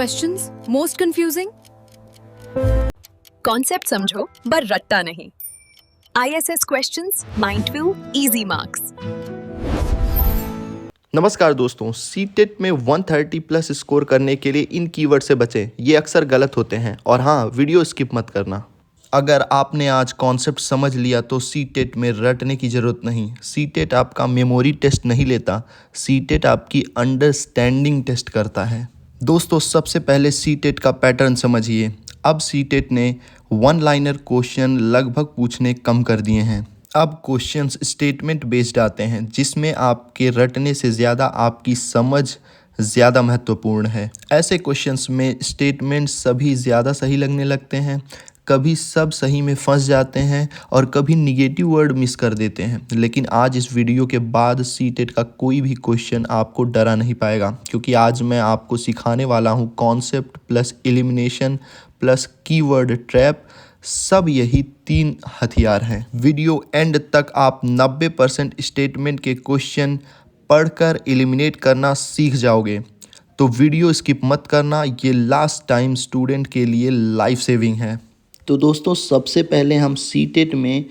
questions most confusing? Concept समझो पर रट्टा नहीं। ISS questions, mindful, easy marks. नमस्कार दोस्तों, सीटेट में 130 प्लस स्कोर करने के लिए इन कीवर्ड से बचें। ये अक्सर गलत होते हैं। और हाँ, वीडियो स्किप मत करना। अगर आपने आज कॉन्सेप्ट समझ लिया तो सीटेट में रटने की ज़रूरत नहीं। सीटेट आपका मेमोरी टेस्ट नहीं लेता, सीटेट आपकी अंडरस्टैंडिंग टेस्ट करता है। दोस्तों, सबसे पहले सीटेट का पैटर्न समझिए। अब सीटेट ने वन लाइनर क्वेश्चन लगभग पूछने कम कर दिए हैं। अब क्वेश्चंस स्टेटमेंट बेस्ड आते हैं, जिसमें आपके रटने से ज़्यादा आपकी समझ ज़्यादा महत्वपूर्ण है। ऐसे क्वेश्चंस में स्टेटमेंट सभी ज़्यादा सही लगने लगते हैं, कभी सब सही में फंस जाते हैं और कभी निगेटिव वर्ड मिस कर देते हैं। लेकिन आज इस वीडियो के बाद सीटेट का कोई भी क्वेश्चन आपको डरा नहीं पाएगा, क्योंकि आज मैं आपको सिखाने वाला हूँ concept plus elimination plus keyword trap. सब यही 3 हथियार हैं। वीडियो एंड तक आप 90% स्टेटमेंट के क्वेश्चन पढ़कर एलिमिनेट करना सीख जाओगे। तो वीडियो स्किप मत करना, ये लास्ट टाइम स्टूडेंट के लिए लाइफ सेविंग है। तो दोस्तों, सबसे पहले हम सीटेट में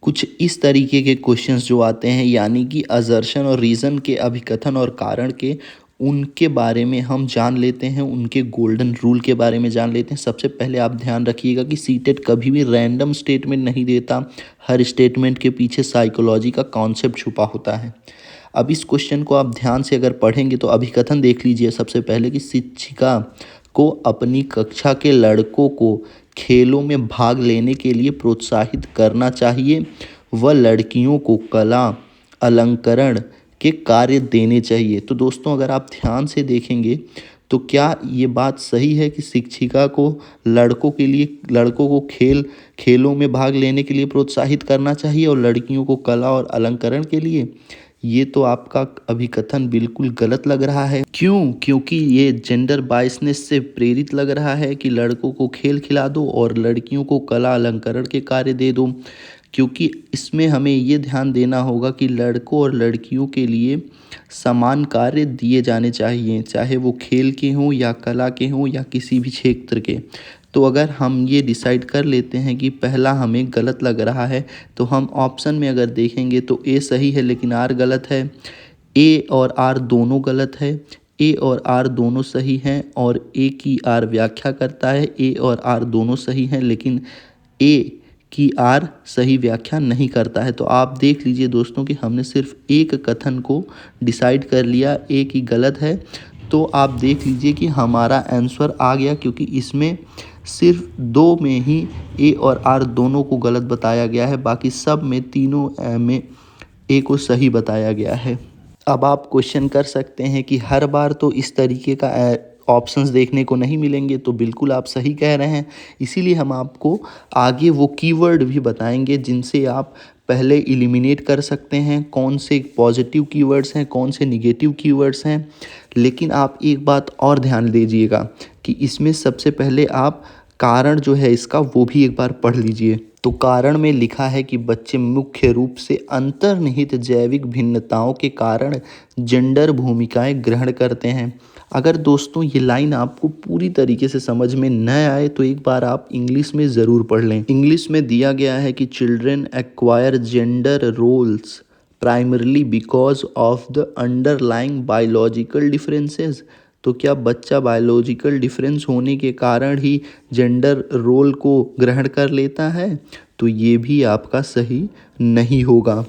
कुछ इस तरीके के क्वेश्चंस जो आते हैं, यानी कि असर्शन और रीज़न के, अभिकथन और कारण के, उनके बारे में हम जान लेते हैं, उनके गोल्डन रूल के बारे में जान लेते हैं। सबसे पहले आप ध्यान रखिएगा कि सीटेट कभी भी रैंडम स्टेटमेंट नहीं देता। हर स्टेटमेंट के पीछे साइकोलॉजी का कॉन्सेप्ट छुपा होता है। अब इस क्वेश्चन को आप ध्यान से अगर पढ़ेंगे तो अभिकथन देख लीजिए सबसे पहले कि शिक्षिका को अपनी कक्षा के लड़कों को खेलों में भाग लेने के लिए प्रोत्साहित करना चाहिए व लड़कियों को कला अलंकरण के कार्य देने चाहिए। तो दोस्तों, अगर आप ध्यान से देखेंगे तो क्या ये बात सही है कि शिक्षिका को लड़कों को खेलों में भाग लेने के लिए प्रोत्साहित करना चाहिए और लड़कियों को कला और अलंकरण के लिए? ये तो आपका अभिकथन बिल्कुल गलत लग रहा है। क्यों? क्योंकि ये जेंडर बायसनेस से प्रेरित लग रहा है कि लड़कों को खेल खिला दो और लड़कियों को कला अलंकरण के कार्य दे दो। क्योंकि इसमें हमें ये ध्यान देना होगा कि लड़कों और लड़कियों के लिए समान कार्य दिए जाने चाहिए, चाहे वो खेल के हों या कला के हों या किसी भी क्षेत्र के। तो अगर हम ये डिसाइड कर लेते हैं कि पहला हमें गलत लग रहा है, तो हम ऑप्शन में अगर देखेंगे तो ए सही है लेकिन आर गलत है, ए और आर दोनों गलत है, ए और आर दोनों सही हैं और ए की आर व्याख्या करता है। ए और आर दोनों सही हैं लेकिन ए की आर सही व्याख्या नहीं करता है। तो आप देख लीजिए दोस्तों कि हमने सिर्फ एक कथन को डिसाइड कर लिया, ए की गलत है। तो आप देख लीजिए कि हमारा आंसर आ गया, क्योंकि इसमें सिर्फ 2 में ही ए और आर दोनों को गलत बताया गया है, बाकी सब में तीनों में ए को सही बताया गया है। अब आप क्वेश्चन कर सकते हैं कि हर बार तो इस तरीके का ऑप्शंस देखने को नहीं मिलेंगे। तो बिल्कुल आप सही कह रहे हैं, इसीलिए हम आपको आगे वो कीवर्ड भी बताएंगे जिनसे आप पहले एलिमिनेट कर सकते हैं, कौन से पॉजिटिव कीवर्ड्स हैं, कौन से निगेटिव कीवर्ड्स हैं। लेकिन आप एक बात और ध्यान दीजिएगा कि इसमें सबसे पहले आप कारण जो है इसका वो भी एक बार पढ़ लीजिए। तो कारण में लिखा है कि बच्चे मुख्य रूप से अंतर्निहित जैविक भिन्नताओं के कारण जेंडर भूमिकाएं ग्रहण करते हैं। अगर दोस्तों ये लाइन आपको पूरी तरीके से समझ में न आए तो एक बार आप इंग्लिश में ज़रूर पढ़ लें। इंग्लिश में दिया गया है कि children acquire gender roles primarily because of the underlying biological differences. तो क्या बच्चा बायोलॉजिकल डिफरेंस होने के कारण ही जेंडर रोल को ग्रहण कर लेता है? तो ये भी आपका सही नहीं होगा।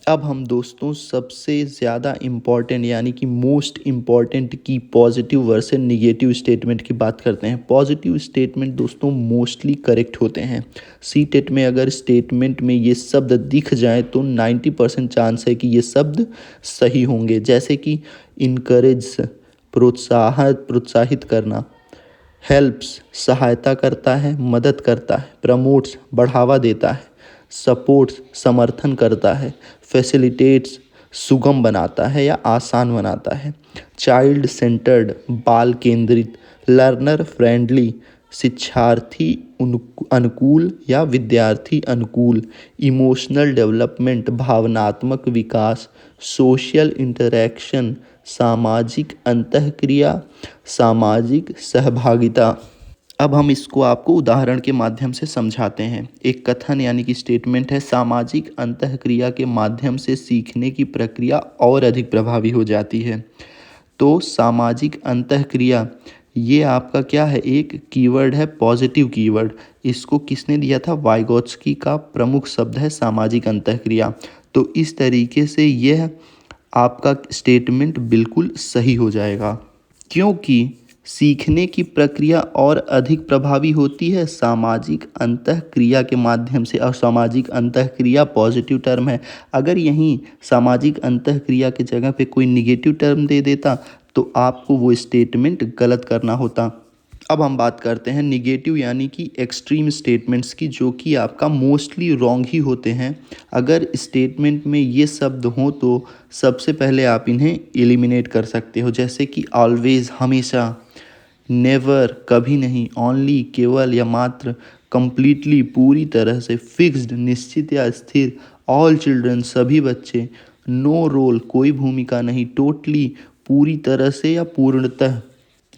अब हम दोस्तों सबसे ज़्यादा इम्पॉर्टेंट यानी कि मोस्ट इम्पॉर्टेंट की पॉजिटिव वर्सेस निगेटिव स्टेटमेंट की बात करते हैं। पॉजिटिव स्टेटमेंट दोस्तों मोस्टली करेक्ट होते हैं। सीटेट में अगर स्टेटमेंट में ये शब्द दिख जाए तो 90% चांस है कि ये शब्द सही होंगे, जैसे कि इनकरेज प्रोत्साहित करना, हेल्प्स सहायता करता है, मदद करता है, प्रमोट्स बढ़ावा देता है, सपोर्ट्स समर्थन करता है, फैसिलिटेट्स सुगम बनाता है या आसान बनाता है, चाइल्ड सेंटर्ड बाल केंद्रित, लर्नर फ्रेंडली शिक्षार्थी अनुकूल या विद्यार्थी अनुकूल, इमोशनल डेवलपमेंट भावनात्मक विकास, सोशल इंटरैक्शन सामाजिक अंतःक्रिया, सामाजिक सहभागिता। अब हम इसको आपको उदाहरण के माध्यम से समझाते हैं। एक कथन यानी कि स्टेटमेंट है, सामाजिक अंतःक्रिया के माध्यम से सीखने की प्रक्रिया और अधिक प्रभावी हो जाती है। तो सामाजिक अंतःक्रिया ये आपका क्या है, एक कीवर्ड है, पॉजिटिव कीवर्ड। इसको किसने दिया था, वाइगोत्स्की का प्रमुख शब्द है सामाजिक अंतःक्रिया। तो इस तरीके से यह आपका स्टेटमेंट बिल्कुल सही हो जाएगा, क्योंकि सीखने की प्रक्रिया और अधिक प्रभावी होती है सामाजिक अंतःक्रिया के माध्यम से। और सामाजिक अंतःक्रिया पॉजिटिव टर्म है। अगर यहीं सामाजिक अंतःक्रिया के जगह पे कोई निगेटिव टर्म दे देता तो आपको वो स्टेटमेंट गलत करना होता। अब हम बात करते हैं निगेटिव यानी कि एक्सट्रीम स्टेटमेंट्स की, जो कि आपका मोस्टली रॉन्ग ही होते हैं। अगर स्टेटमेंट में ये शब्द हों तो सबसे पहले आप इन्हें एलिमिनेट कर सकते हो, जैसे कि ऑलवेज हमेशा, नेवर कभी नहीं, ओनली केवल या मात्र, कंप्लीटली पूरी तरह से, फिक्स्ड निश्चित या स्थिर, ऑल चिल्ड्रन सभी बच्चे, नो रोल कोई भूमिका नहीं, टोटली पूरी तरह से या पूर्णतः।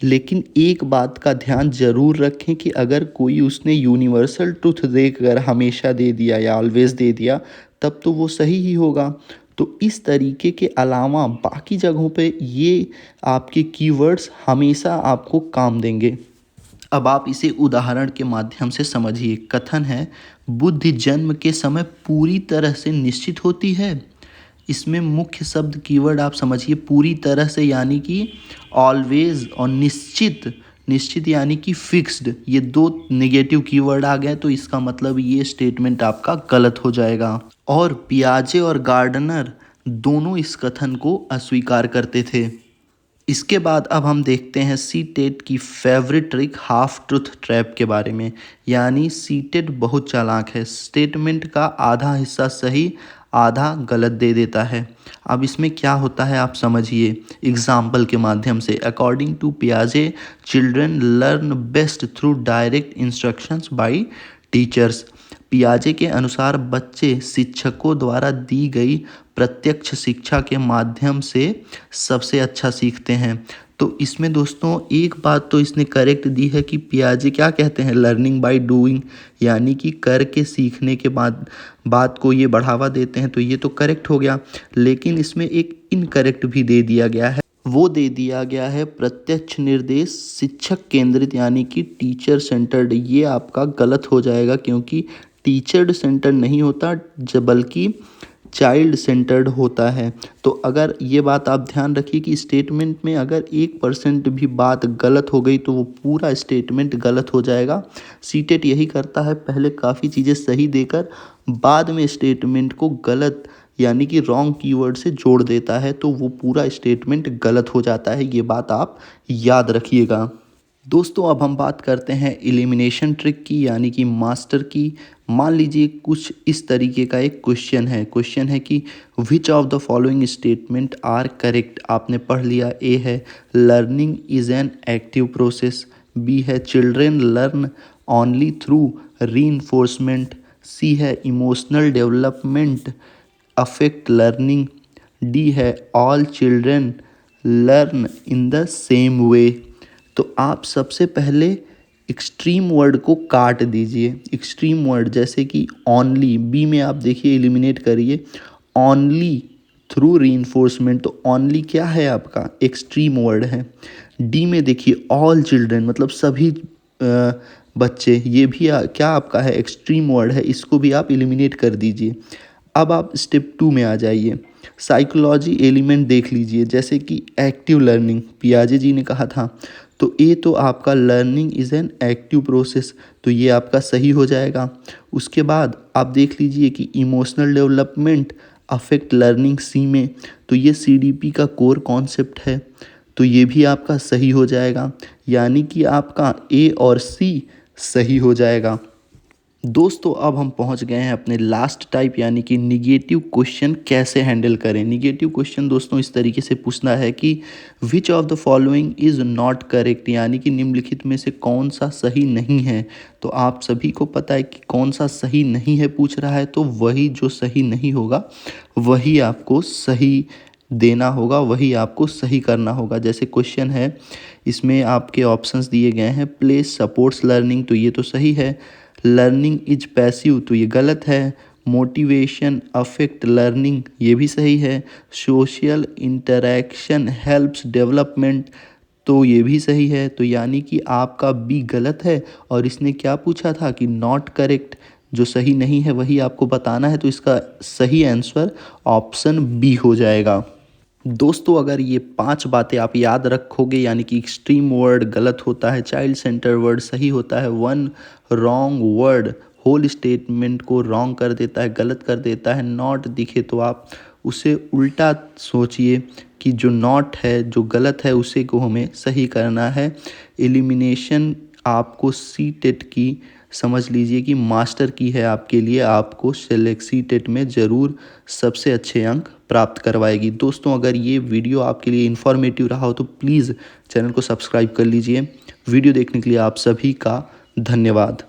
लेकिन एक बात का ध्यान जरूर रखें कि अगर कोई उसने यूनिवर्सल ट्रुथ देकर हमेशा दे दिया या ऑलवेज दे दिया तब तो वो सही ही होगा। तो इस तरीके के अलावा बाकी जगहों पे ये आपके कीवर्ड्स हमेशा आपको काम देंगे। अब आप इसे उदाहरण के माध्यम से समझिए। कथन है, बुद्धि जन्म के समय पूरी तरह से निश्चित होती है। इसमें मुख्य शब्द कीवर्ड आप समझिए, पूरी तरह से यानी कि ऑलवेज, और निश्चित, निश्चित यानी कि फिक्स्ड। ये दो नेगेटिव कीवर्ड आ गए तो इसका मतलब ये स्टेटमेंट आपका गलत हो जाएगा। और पियाजे और गार्डनर दोनों इस कथन को अस्वीकार करते थे। इसके बाद अब हम देखते हैं सीटेट की favourite trick half truth trap के बारे में। यानी सीटेट बहुत चालाक है, स्टेटमेंट का आधा हिस्सा सही आधा गलत दे देता है। अब इसमें क्या होता है आप समझिए एग्जाम्पल के माध्यम से। अकॉर्डिंग टू पियाजे, children learn best through direct instructions by teachers. पियाजे के अनुसार बच्चे शिक्षकों द्वारा दी गई प्रत्यक्ष शिक्षा के माध्यम से सबसे अच्छा सीखते हैं। तो इसमें दोस्तों एक बात तो इसने करेक्ट दी है कि पियाजे क्या कहते हैं, लर्निंग बाय डूइंग, यानी कि करके सीखने के बाद बात को ये बढ़ावा देते हैं। तो ये तो करेक्ट हो गया, लेकिन इसमें एक इनकरेक्ट भी दे दिया गया है। वो दे दिया गया है प्रत्यक्ष निर्देश शिक्षक केंद्रित यानी कि टीचर सेंटर्ड। ये आपका गलत हो जाएगा, क्योंकि टीचर सेंटर्ड नहीं होता बल्कि चाइल्ड सेंटर्ड होता है। तो अगर ये बात आप ध्यान रखिए कि स्टेटमेंट में अगर 1% भी बात गलत हो गई तो वो पूरा स्टेटमेंट गलत हो जाएगा। सीटेट यही करता है, पहले काफ़ी चीज़ें सही देकर बाद में स्टेटमेंट को गलत यानी कि रॉन्ग कीवर्ड से जोड़ देता है, तो वो पूरा स्टेटमेंट गलत हो जाता है। ये बात आप याद रखिएगा। दोस्तों अब हम बात करते हैं एलिमिनेशन ट्रिक की यानी कि मास्टर की। मान लीजिए कुछ इस तरीके का एक क्वेश्चन है कि which of the following statement are correct. आपने पढ़ लिया, ए है learning is an active process, B है children learn only through reinforcement, C है emotional development affect learning, D है all children learn in the same way. तो आप सबसे पहले एक्सट्रीम वर्ड को काट दीजिए। एक्सट्रीम वर्ड जैसे कि ओनली, बी में आप देखिए एलिमिनेट करिए ओनली थ्रू रीइंफोर्समेंट। तो ओनली क्या है आपका एक्सट्रीम वर्ड है। डी में देखिए ऑल चिल्ड्रन मतलब सभी बच्चे, ये भी क्या आपका है एक्सट्रीम वर्ड है, इसको भी आप एलिमिनेट कर दीजिए। अब आप स्टेप 2 में आ जाइए, साइकोलॉजी एलिमेंट देख लीजिए, जैसे कि एक्टिव लर्निंग पियाजे जी ने कहा था। तो ए तो आपका learning is an active process, तो ये आपका सही हो जाएगा। उसके बाद आप देख लीजिए कि इमोशनल डेवलपमेंट अफेक्ट लर्निंग सी में, तो ये CDP का कोर कॉन्सेप्ट है, तो ये भी आपका सही हो जाएगा। यानी कि आपका ए और सी सही हो जाएगा। दोस्तों अब हम पहुंच गए हैं अपने लास्ट टाइप यानी कि निगेटिव क्वेश्चन कैसे हैंडल करें। निगेटिव क्वेश्चन दोस्तों इस तरीके से पूछना है कि which of the following is not correct, यानी कि निम्नलिखित में से कौन सा सही नहीं है। तो आप सभी को पता है कि कौन सा सही नहीं है पूछ रहा है, तो वही जो सही नहीं होगा वही आपको सही देना होगा, वही आपको सही करना होगा। जैसे क्वेश्चन है, इसमें आपके ऑप्शंस दिए गए हैं। प्ले सपोर्ट्स लर्निंग, तो ये तो सही है। लर्निंग इज पैसिव, तो ये गलत है। मोटिवेशन अफेक्ट लर्निंग, ये भी सही है। सोशल इंटरेक्शन हेल्प्स डेवलपमेंट, तो ये भी सही है। तो यानी कि आपका बी गलत है। और इसने क्या पूछा था कि नॉट करेक्ट, जो सही नहीं है वही आपको बताना है। तो इसका सही आंसर ऑप्शन बी हो जाएगा। दोस्तों अगर ये 5 बातें आप याद रखोगे, यानी कि एक्सट्रीम वर्ड गलत होता है, चाइल्ड सेंटर वर्ड सही होता है, one wrong word whole statement को रॉन्ग कर देता है, गलत कर देता है, नॉट दिखे तो आप उसे उल्टा सोचिए कि जो नॉट है जो गलत है उसे को हमें सही करना है। एलिमिनेशन आपको सी टेट की समझ लीजिए कि मास्टर की है आपके लिए, आपको सेलेक्ट सी टेट में ज़रूर सबसे अच्छे अंक प्राप्त करवाएगी। दोस्तों अगर ये वीडियो आपके लिए इन्फॉर्मेटिव रहा हो तो प्लीज़ चैनल को सब्सक्राइब कर लीजिए। वीडियो देखने के लिए आप सभी का धन्यवाद।